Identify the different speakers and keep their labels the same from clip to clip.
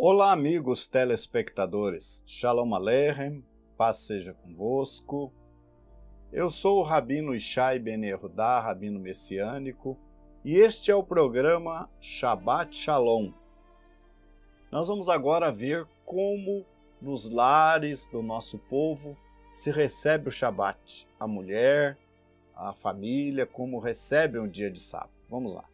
Speaker 1: Olá, amigos telespectadores. Shalom Aleichem, paz seja convosco. Eu sou o Rabino Ishai Ben Yehudá, Rabino Messiânico, e este é o programa Shabbat Shalom. Nós vamos agora ver como nos lares do nosso povo se recebe o Shabbat. A mulher, a família, como recebe um dia de sábado. Vamos lá.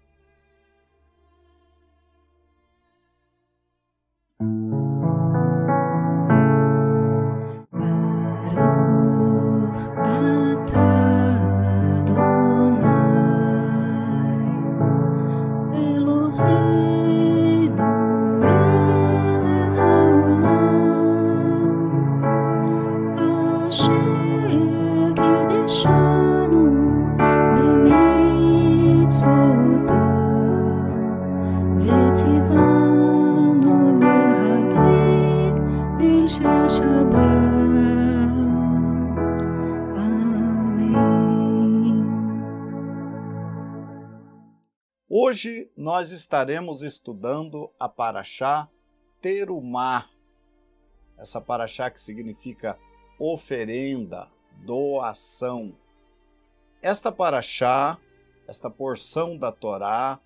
Speaker 1: Hoje nós estaremos estudando a Parashá Terumá, essa Parashá que significa oferenda, doação. Esta Parashá, esta porção da Torá,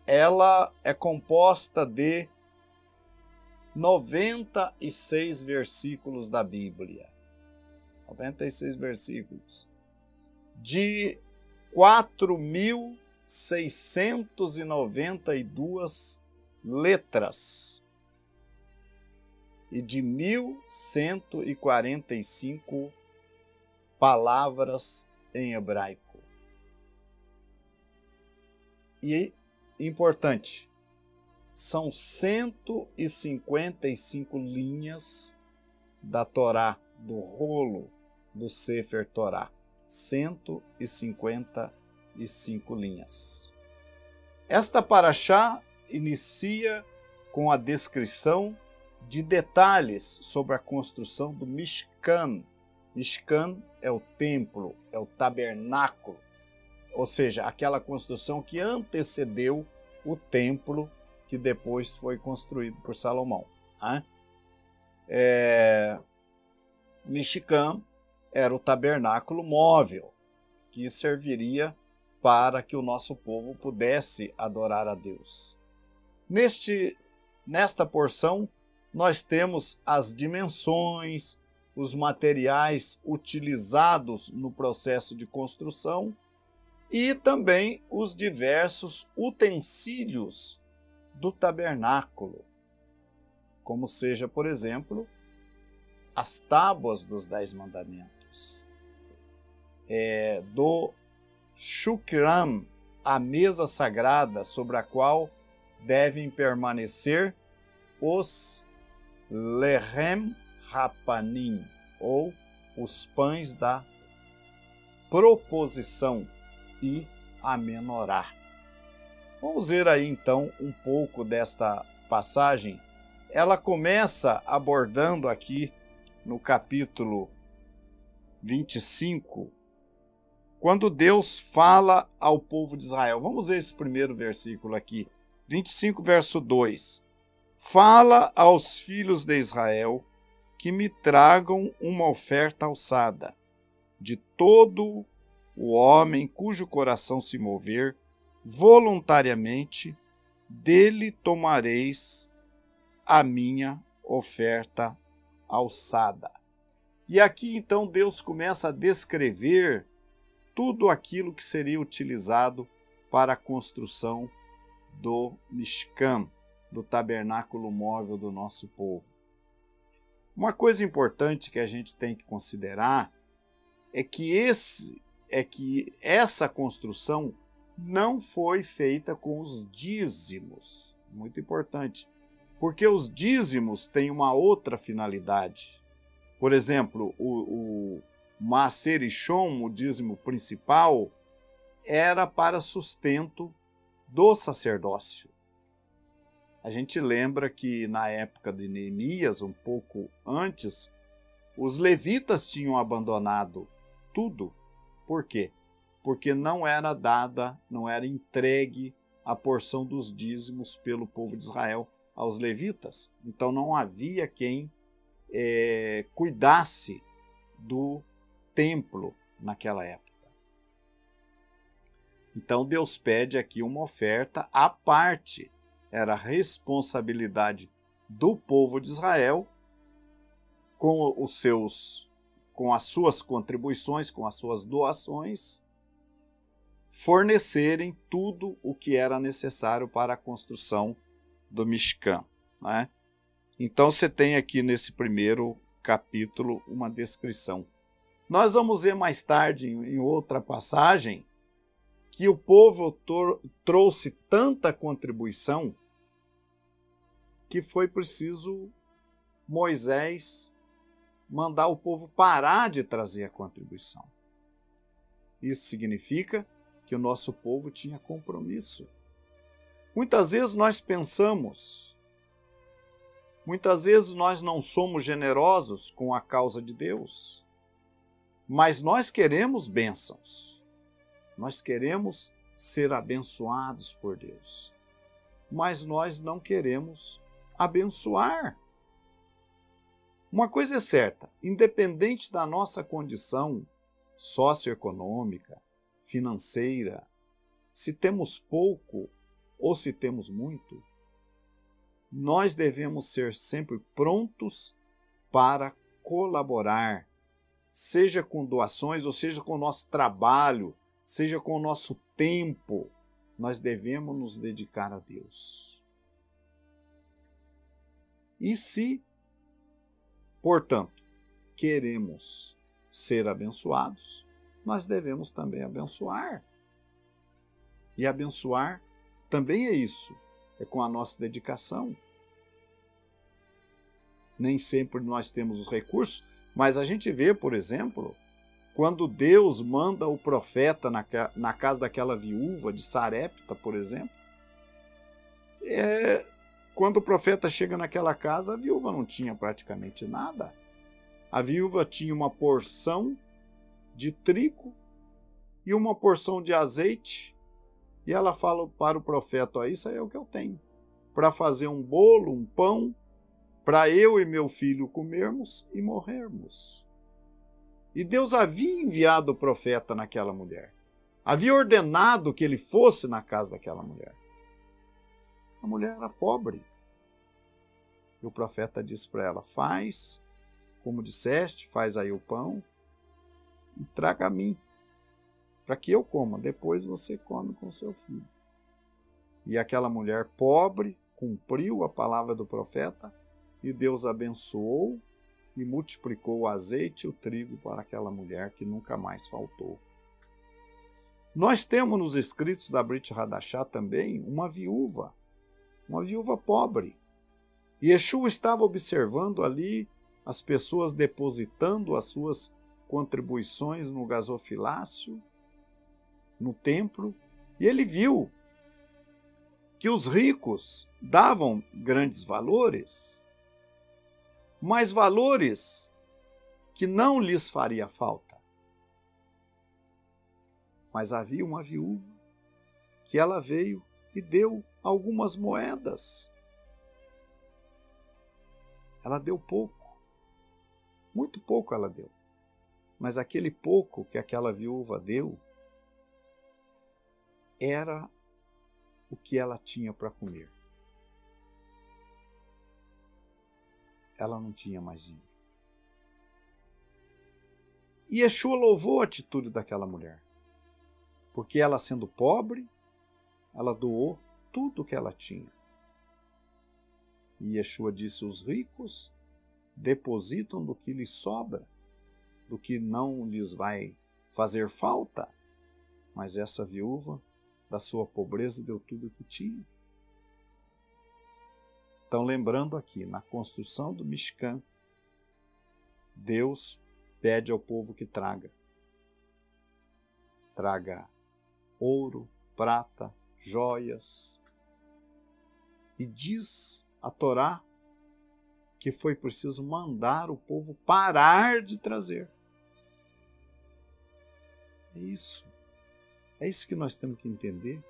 Speaker 1: ela é composta de 96 versículos da Bíblia. 96 versículos. De 4.692 letras e de 1.145 palavras em hebraico. E, importante, são 155 linhas da Torá, do rolo do Sefer Torá. 155 linhas. Esta Parashá inicia com a descrição de detalhes sobre a construção do Mishkan. Mishkan é o templo, é o tabernáculo, ou seja, aquela construção que antecedeu o templo que depois foi construído por Salomão. Mishkan era o tabernáculo móvel, que serviria para que o nosso povo pudesse adorar a Deus. Nesta porção, nós temos as dimensões, os materiais utilizados no processo de construção e também os diversos utensílios do tabernáculo, como seja, por exemplo, as tábuas dos 10 mandamentos, do Shukram, a mesa sagrada sobre a qual devem permanecer os Lechem Hapanim, ou os pães da proposição, e a menorá. Vamos ver aí então um pouco desta passagem. Ela começa abordando aqui no capítulo 25, quando Deus fala ao povo de Israel. Vamos ver esse primeiro versículo aqui, 25, verso 2. Fala aos filhos de Israel que me tragam uma oferta alçada. De todo o homem cujo coração se mover, voluntariamente, dele tomareis a minha oferta alçada. E aqui então Deus começa a descrever tudo aquilo que seria utilizado para a construção do Mishkan, do tabernáculo móvel do nosso povo. Uma coisa importante que a gente tem que considerar é que essa construção não foi feita com os dízimos. Muito importante, porque os dízimos têm uma outra finalidade. Por exemplo, o Maaser Ishom, o dízimo principal, era para sustento do sacerdócio. A gente lembra que na época de Neemias, um pouco antes, os levitas tinham abandonado tudo. Por quê? Porque não era entregue a porção dos dízimos pelo povo de Israel aos levitas. Então não havia quem cuidasse do templo naquela época. Então Deus pede aqui uma oferta à parte. Era responsabilidade do povo de Israel com as suas contribuições, com as suas doações, fornecerem tudo o que era necessário para a construção do Mishkan, né? Então você tem aqui nesse primeiro capítulo uma descrição. Nós vamos ver mais tarde, em outra passagem, que o povo trouxe tanta contribuição que foi preciso Moisés mandar o povo parar de trazer a contribuição. Isso significa que o nosso povo tinha compromisso. Muitas vezes nós pensamos, muitas vezes nós não somos generosos com a causa de Deus, mas nós queremos bênçãos. Nós queremos ser abençoados por Deus, mas nós não queremos abençoar. Uma coisa é certa, independente da nossa condição socioeconômica, financeira, se temos pouco ou se temos muito, nós devemos ser sempre prontos para colaborar, seja com doações ou seja com o nosso trabalho, seja com o nosso tempo, nós devemos nos dedicar a Deus. E se, portanto, queremos ser abençoados, nós devemos também abençoar. E abençoar também é isso, é com a nossa dedicação. Nem sempre nós temos os recursos, mas a gente vê, por exemplo, quando Deus manda o profeta na casa daquela viúva de Sarepta, por exemplo, quando o profeta chega naquela casa, a viúva não tinha praticamente nada. A viúva tinha uma porção de trigo e uma porção de azeite, e ela fala para o profeta: isso aí é o que eu tenho, para fazer um bolo, um pão, para eu e meu filho comermos e morrermos. E Deus havia enviado o profeta naquela mulher. Havia ordenado que ele fosse na casa daquela mulher. A mulher era pobre. E o profeta disse para ela: faz como disseste, faz aí o pão e traga a mim, para que eu coma. Depois você come com seu filho. E aquela mulher pobre cumpriu a palavra do profeta e Deus abençoou e multiplicou o azeite e o trigo para aquela mulher, que nunca mais faltou. Nós temos nos escritos da Brit Hadashah também uma viúva pobre. E Yeshua estava observando ali as pessoas depositando as suas contribuições no gasofilácio, no templo, e ele viu que os ricos davam grandes valores, mas valores que não lhes faria falta. Mas havia uma viúva que ela veio e deu algumas moedas. Ela deu pouco, muito pouco ela deu. Mas aquele pouco que aquela viúva deu era o que ela tinha para comer. Ela não tinha mais dinheiro. E Yeshua louvou a atitude daquela mulher, porque ela, sendo pobre, ela doou tudo o que ela tinha. E Yeshua disse: os ricos depositam do que lhes sobra, do que não lhes vai fazer falta, mas essa viúva, da sua pobreza, deu tudo o que tinha. Então, lembrando aqui, na construção do Mishkan, Deus pede ao povo que traga ouro, prata, joias, e diz a Torá que foi preciso mandar o povo parar de trazer. É isso que nós temos que entender,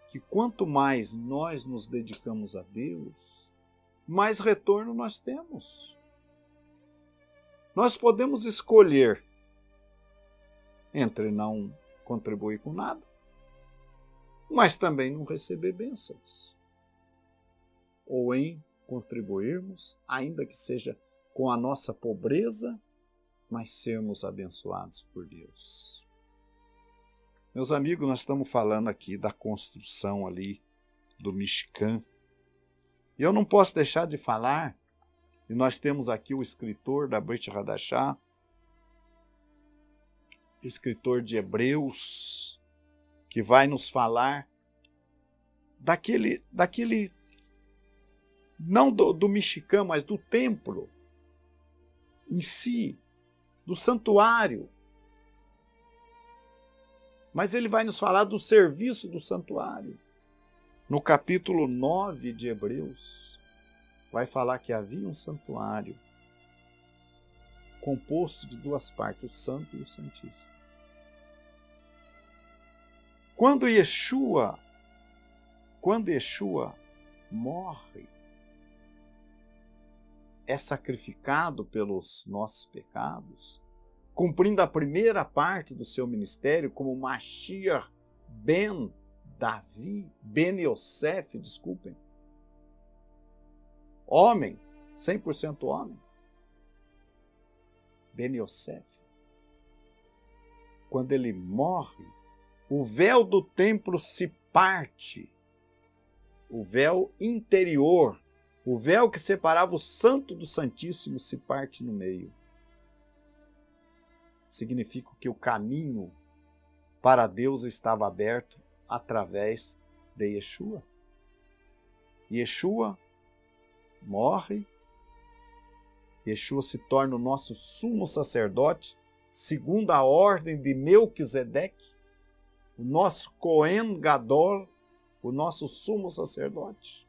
Speaker 1: que quanto mais nós nos dedicamos a Deus, mais retorno nós temos. Nós podemos escolher entre não contribuir com nada, mas também não receber bênçãos, ou em contribuirmos, ainda que seja com a nossa pobreza, mas sermos abençoados por Deus. Meus amigos, nós estamos falando aqui da construção ali do Mishkan. E eu não posso deixar de falar, e nós temos aqui o escritor da Brit Hadashah, escritor de Hebreus, que vai nos falar daquele não do Mishkan, mas do templo em si, do santuário. Mas ele vai nos falar do serviço do santuário. No capítulo 9 de Hebreus, vai falar que havia um santuário composto de duas partes, o Santo e o Santíssimo. Quando Yeshua morre, é sacrificado pelos nossos pecados, cumprindo a primeira parte do seu ministério como Mashiach ben Yosef, desculpem. Homem, 100% homem. Ben Yosef. Quando ele morre, o véu do templo se parte. O véu interior, o véu que separava o Santo do Santíssimo se parte no meio. Significa que o caminho para Deus estava aberto através de Yeshua. Yeshua morre, Yeshua se torna o nosso sumo sacerdote, segundo a ordem de Melquisedeque, o nosso Cohen Gadol, o nosso sumo sacerdote.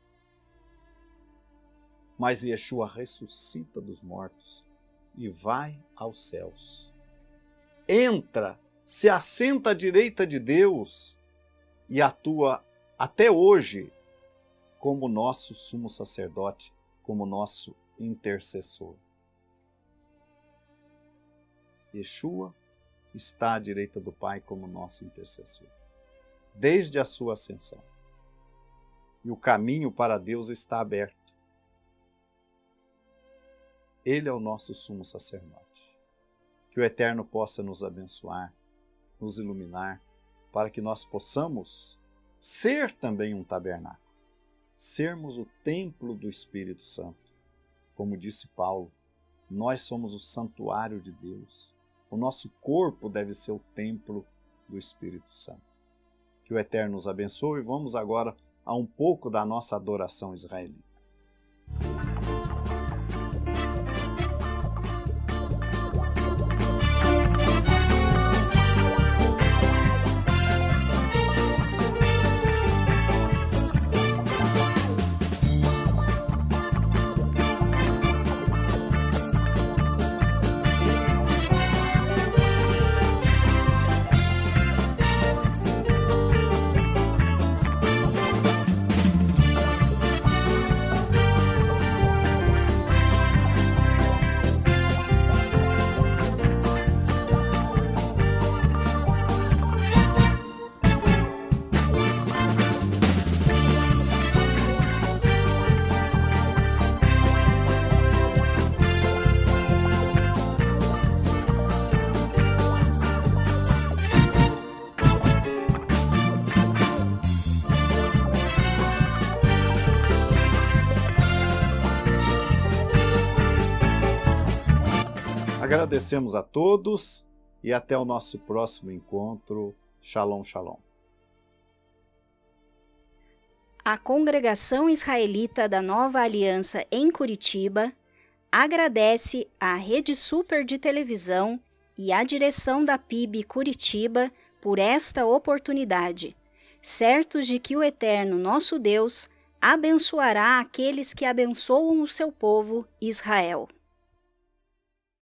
Speaker 1: Mas Yeshua ressuscita dos mortos e vai aos céus. Entra, se assenta à direita de Deus e atua até hoje como nosso sumo sacerdote, como nosso intercessor. Yeshua está à direita do Pai como nosso intercessor, desde a sua ascensão. E o caminho para Deus está aberto. Ele é o nosso sumo sacerdote. Que o Eterno possa nos abençoar, nos iluminar, para que nós possamos ser também um tabernáculo, sermos o templo do Espírito Santo. Como disse Paulo, nós somos o santuário de Deus. O nosso corpo deve ser o templo do Espírito Santo. Que o Eterno nos abençoe e vamos agora a um pouco da nossa adoração israelita. Agradecemos a todos e até o nosso próximo encontro. Shalom, shalom.
Speaker 2: A Congregação Israelita da Nova Aliança em Curitiba agradece à Rede Super de Televisão e à direção da PIB Curitiba por esta oportunidade, certos de que o Eterno nosso Deus abençoará aqueles que abençoam o seu povo Israel.